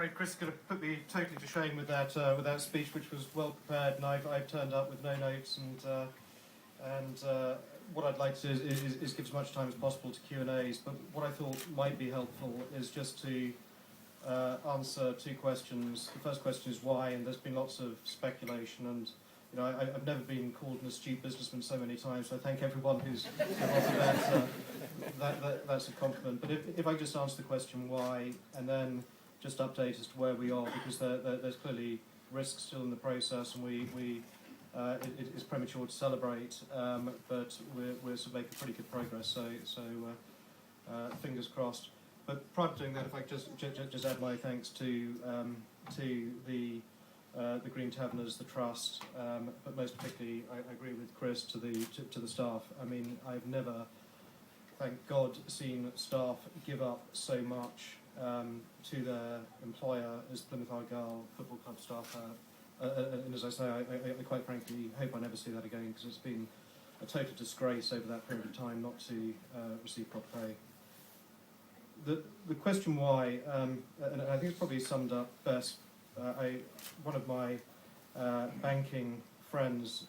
afraid Chris is going to put me totally to shame with that speech, which was well prepared, and I've turned up with no notes, and what I'd like to do is give as much time as possible to Q&As. But what I thought might be helpful is just to answer two questions. The first question is why, and there's been lots of speculation, and you know I've never been called an astute businessman so many times. So I thank everyone who's offered that's a compliment. But if I just answer the question why, and then just update as to where we are, because there's clearly risks still in the process, and it is premature to celebrate, but we're sort of making pretty good progress. So fingers crossed. But prior to doing that, if I just add my thanks to the Green Taverners, the Trust, but most particularly, I agree with Chris, to the staff. I mean, I've never, thank God, seen staff give up so much to their employer as Plymouth Argyle Football Club staff have. And as I say, I quite frankly hope I never see that again, because it's been a total disgrace over that period of time not to receive proper pay. The question why, and I think it's probably summed up best. One of my banking friends,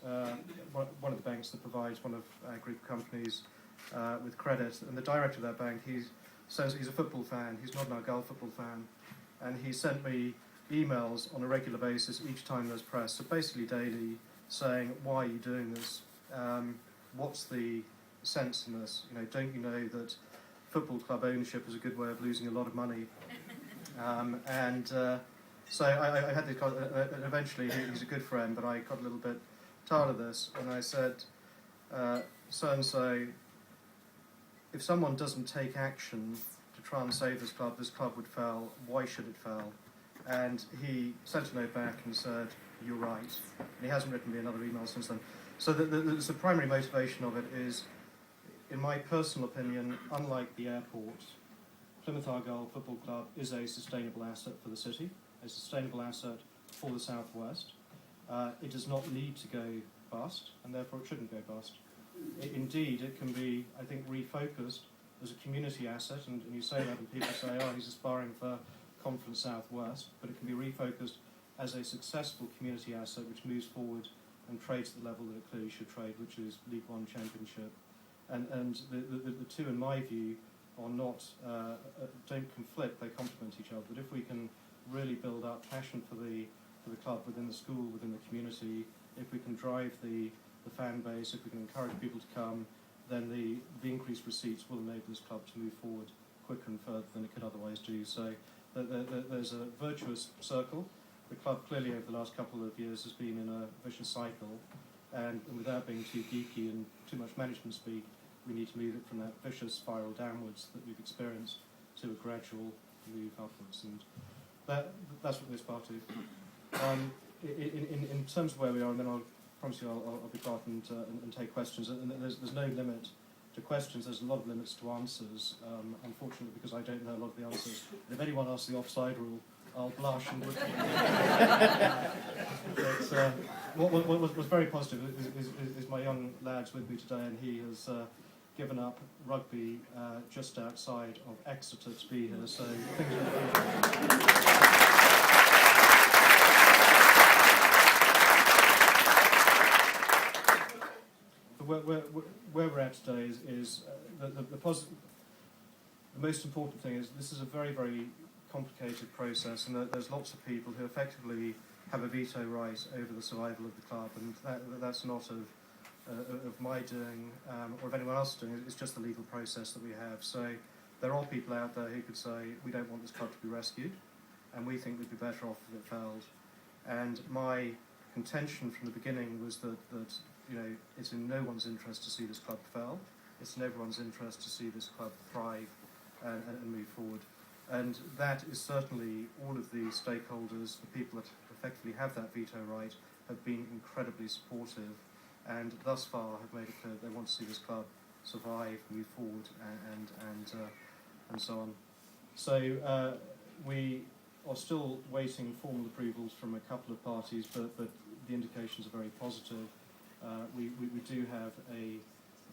one of the banks that provides one of our group companies with credit, and the director of that bank, he says he's a football fan. He's not an Argyle football fan, and he sent me emails on a regular basis each time there's press, so basically daily, saying, "Why are you doing this? What's the sense in this? You know, don't you know that football club ownership is a good way of losing a lot of money?" So I had this, and eventually he's a good friend, but I got a little bit tired of this, and I said, so and so, if someone doesn't take action to try and save this club would fail. Why should it fail? And he sent a note back and said, "You're right." And he hasn't written me another email since then. So the primary motivation of it is, in my personal opinion, unlike the airport, Plymouth Argyle Football Club is a sustainable asset for the city, a sustainable asset for the South West. It does not need to go bust, and therefore it shouldn't go bust. Indeed, it can be, I think, refocused as a community asset, and you say that and people say, "Oh, he's aspiring for Conference South West," but it can be refocused as a successful community asset which moves forward and trades at the level that it clearly should trade, which is League One Championship. And the two, in my view, are not don't conflict; they complement each other. But if we can really build up passion for the club within the school, within the community, if we can drive the fan base, if we can encourage people to come, then the increased receipts will enable this club to move forward quicker and further than it could otherwise do. So there's a virtuous circle. The club clearly over the last couple of years has been in a vicious cycle, and without being too geeky and too much management speak, we need to move it from that vicious spiral downwards that we've experienced to a gradual move upwards, and that's what we're part of. In terms of where we are, and then I'll promise you I'll be quiet and take questions. And there's no limit to questions. There's a lot of limits to answers. Unfortunately, because I don't know a lot of the answers. If anyone asks the offside rule, I'll blush and would. But what was very positive is my young lad's with me today, and he has given up rugby just outside of Exeter to be here. So things are where we're at today is the most important thing is this is a very, very complicated process, and there's lots of people who effectively have a veto right over the survival of the club, and that's not of my doing or of anyone else doing. It's just the legal process that we have. So there are people out there who could say, "We don't want this club to be rescued, and we think we'd be better off if it failed." And my contention from the beginning was that you know, it's in no one's interest to see this club fail. It's in everyone's interest to see this club thrive and move forward. And that is certainly all of the stakeholders, the people that effectively have that veto right, have been incredibly supportive, and thus far have made it clear that they want to see this club survive, move forward, and so on. So we are still waiting formal approvals from a couple of parties, but the indications are very positive. We do have a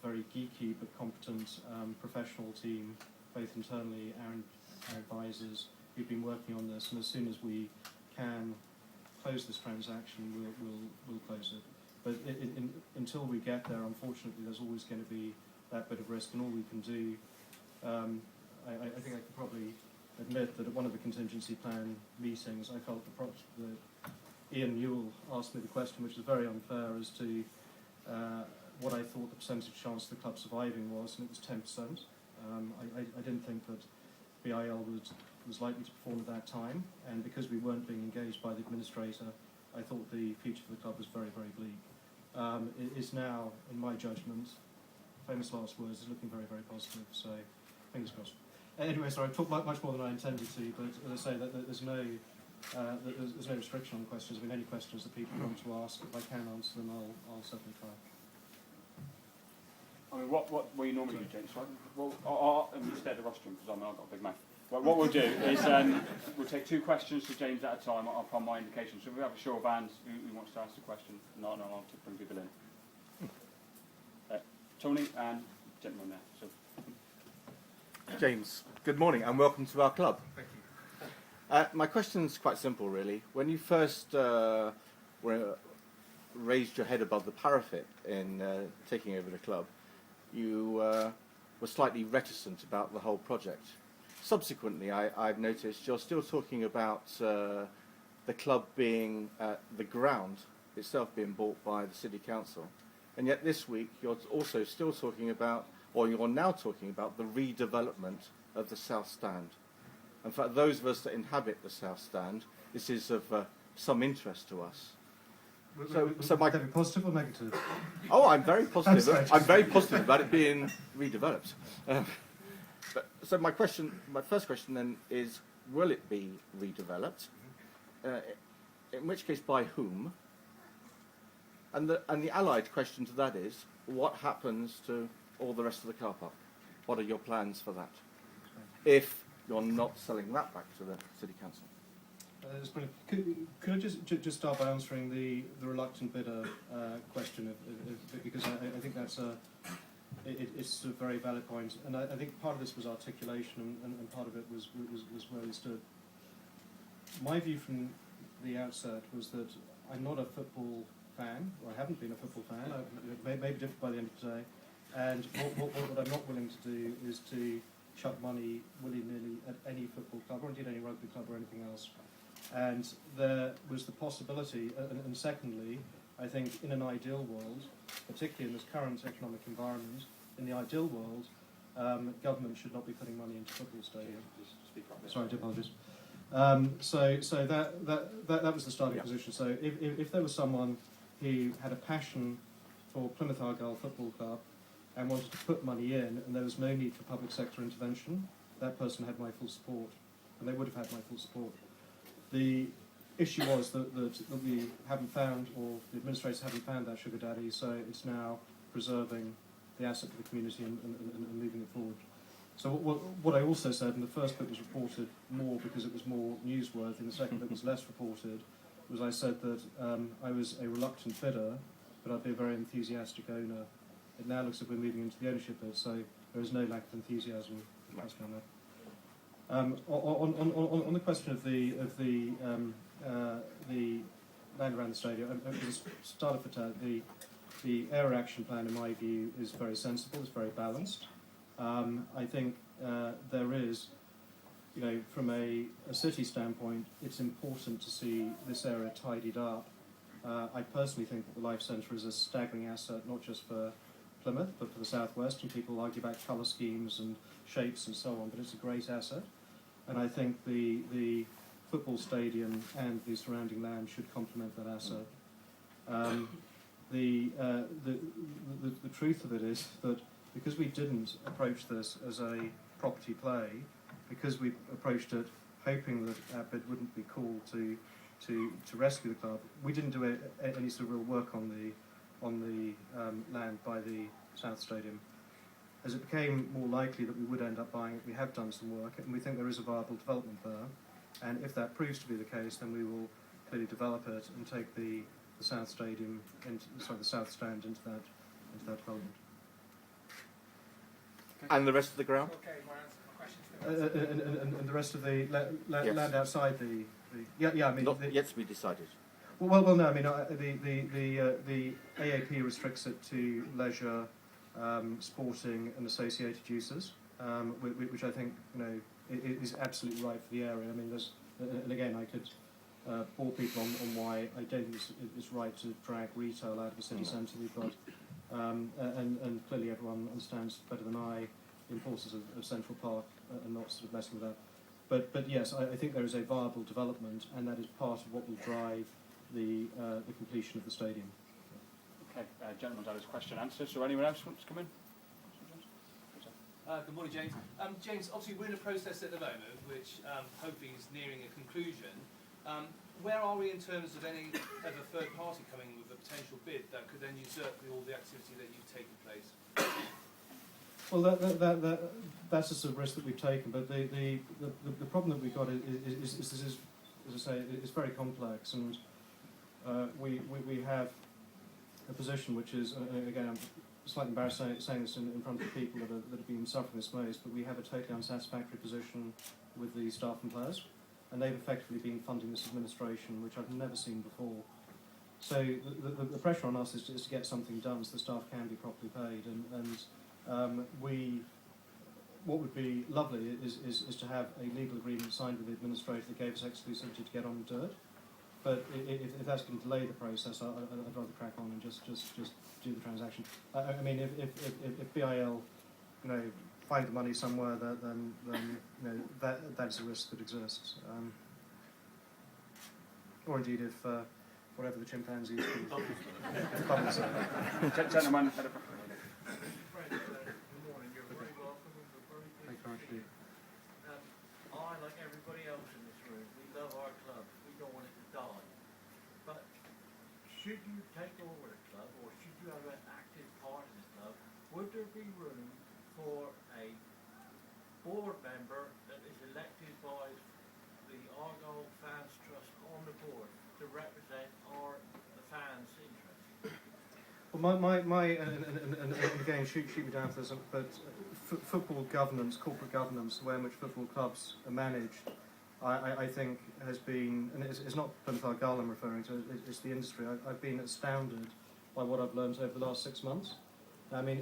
very geeky but competent professional team, both internally, our advisors, we've been working on this, and as soon as we can close this transaction, we'll close it. But until we get there, unfortunately, there's always going to be that bit of risk, and all we can do. I think I could probably admit that at one of the contingency plan meetings, I felt that Ian Newell asked me the question, which is very unfair, as to what I thought the percentage chance of the club surviving was, and it was 10%. I didn't think that BIL was likely to perform at that time, and because we weren't being engaged by the administrator, I thought the future for the club was very, very bleak. It is now, in my judgment, famous last words, is looking very, very positive, so fingers crossed. Anyway, sorry, I talked much more than I intended to, but as I say, there's no restriction on questions. I mean, any questions that people want to ask, if I can answer them, I'll certainly try. I mean, what we normally do, James, well, I'll stay at the rostrum because I've got a big mouth. Well, what we'll do is we'll take 2 questions to James at a time upon my indication. So if we have a show of hands who wants to ask the question, no, I'll bring people in. Tony and gentleman there. So. James, good morning and welcome to our club. Thank you. My question's quite simple, really. When you first raised your head above the parapet in taking over the club, you were slightly reticent about the whole project. Subsequently, I've noticed you're still talking about the club being the ground itself being bought by the City Council, and yet this week you're also still talking about, or you're now talking about, the redevelopment of the South Stand. In fact, those of us that inhabit the South Stand, this is of some interest to us. So my positive or negative? Oh, I'm very positive. I'm very positive about it being redeveloped. So my first question then is: will it be redeveloped? In which case, by whom? And the allied question to that is: what happens to all the rest of the car park? What are your plans for that? If you're not selling that back to the City Council. Could I just start by answering the reluctant bidder question, because I think that's it's a very valid point, and I think part of this was articulation, and part of it was where we stood. My view from the outset was that I'm not a football fan, or I haven't been a football fan. It may be different by the end of today, and what I'm not willing to do is to chuck money willy-nilly at any football club, or indeed any rugby club or anything else. And there was the possibility, and secondly, I think in an ideal world, particularly in this current economic environment, in the ideal world, government should not be putting money into football stadiums. Sorry, I do apologise. So that was the starting position. So if there was someone who had a passion for Plymouth Argyle Football Club and wanted to put money in, and there was no need for public sector intervention, that person had my full support, and they would have had my full support. The issue was that we haven't found, or the administrators haven't found that sugar daddy, so it's now preserving the asset for the community and moving it forward. So what I also said, and the first bit was reported more because it was more newsworthy, and the second bit was less reported, was I said that I was a reluctant bidder, but I'd be a very enthusiastic owner. It now looks like we're moving into the ownership bit, so there is no lack of enthusiasm. On the question of the land around the stadium, started for the area action plan, in my view, is very sensible. It's very balanced. I think there is, from a city standpoint, it's important to see this area tidied up. I personally think that the Life Centre is a staggering asset, not just for Plymouth, but for the South West, and people argue about colour schemes and shapes and so on, but it's a great asset. And I think the football stadium and the surrounding land should complement that asset. The truth of it is that because we didn't approach this as a property play, because we approached it hoping that our bid wouldn't be called to rescue the club, we didn't do any sort of real work on the land by the South Stadium. As it became more likely that we would end up buying it, we have done some work, and we think there is a viable development there. And if that proves to be the case, then we will clearly develop it and take the South Stadium, the South Stand into that development. And the rest of the ground? Okay, my question to and the rest of the Yes. land outside the yeah. I mean, Not yet to be decided. well, no. I mean, the AAP restricts it to leisure, sporting, and associated uses, which I think is absolutely right for the area. I mean, and again, I could bore people on why I don't think it's right to drag retail out of the city centre. We've got, and clearly everyone understands better than I the importance of Central Park and not sort of messing with that. But yes, I think there is a viable development, and that is part of what will drive the completion of the stadium. Okay, gentleman's had his question answered. So anyone else wants to come in? Good morning, James. James, obviously we're in a process at the moment which hopefully is nearing a conclusion. Where are we in terms of any of a third party coming with a potential bid that could then usurp all the activity that you've taken place? Well, that's a sort of risk that we've taken, but the problem that we've got is this is, as I say, it's very complex, and we have a position which is, again, I'm slightly embarrassed saying this in front of people that have been suffering this most, but we have a totally unsatisfactory position with the staff and players, and they've effectively been funding this administration, which I've never seen before. So the pressure on us is to get something done so the staff can be properly paid, and what would be lovely is to have a legal agreement signed with the administrator that gave us exclusivity to get on and do it. But if that's going to delay the process, I'd rather crack on and just do the transaction. I mean, if BIL, find the money somewhere, then that is a risk that exists. Or indeed, if whatever the chimpanzees do, if bubbles are. Gentleman. I, like everybody else in this room, we love our club. We don't want it to die. But should you take over the club, or should you have an active part in the club, would there be room for a board member that is elected by the Argyle Fans Trust on the board to represent the fans' interests? Well, and again, shoot me down for this, but football governance, corporate governance, the way in which football clubs are managed, I think has been, and it's not Plymouth Argyle I'm referring to, it's the industry. I've been astounded by what I've learned over the last 6 months. I mean,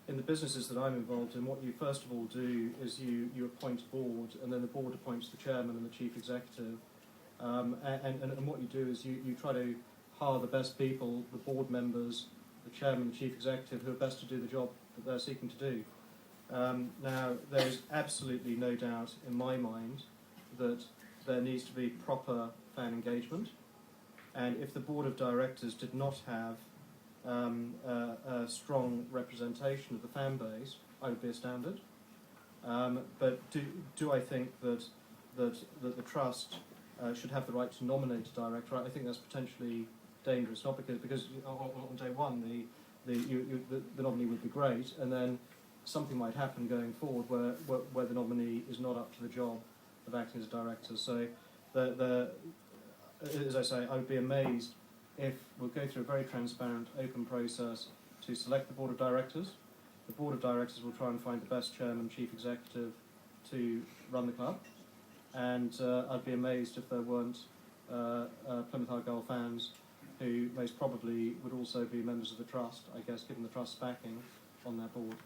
in the businesses that I'm involved in, what you first of all do is you appoint a board, and then the board appoints the chairman and the chief executive. And what you do is you try to hire the best people, the board members, the chairman, the chief executive, who are best to do the job that they're seeking to do. Now, there's absolutely no doubt in my mind that there needs to be proper fan engagement, and if the board of directors did not have a strong representation of the fan base, I would be astounded. But do I think that the trust should have the right to nominate a director? I think that's potentially dangerous. Not because on day one the nominee would be great, and then something might happen going forward where the nominee is not up to the job of acting as a director. So as I say, I would be amazed if we'll go through a very transparent, open process to select the board of directors. The board of directors will try and find the best chairman, chief executive to run the club, and I'd be amazed if there weren't Plymouth Argyle fans who most probably would also be members of the trust, I guess, given the trust's backing on their board.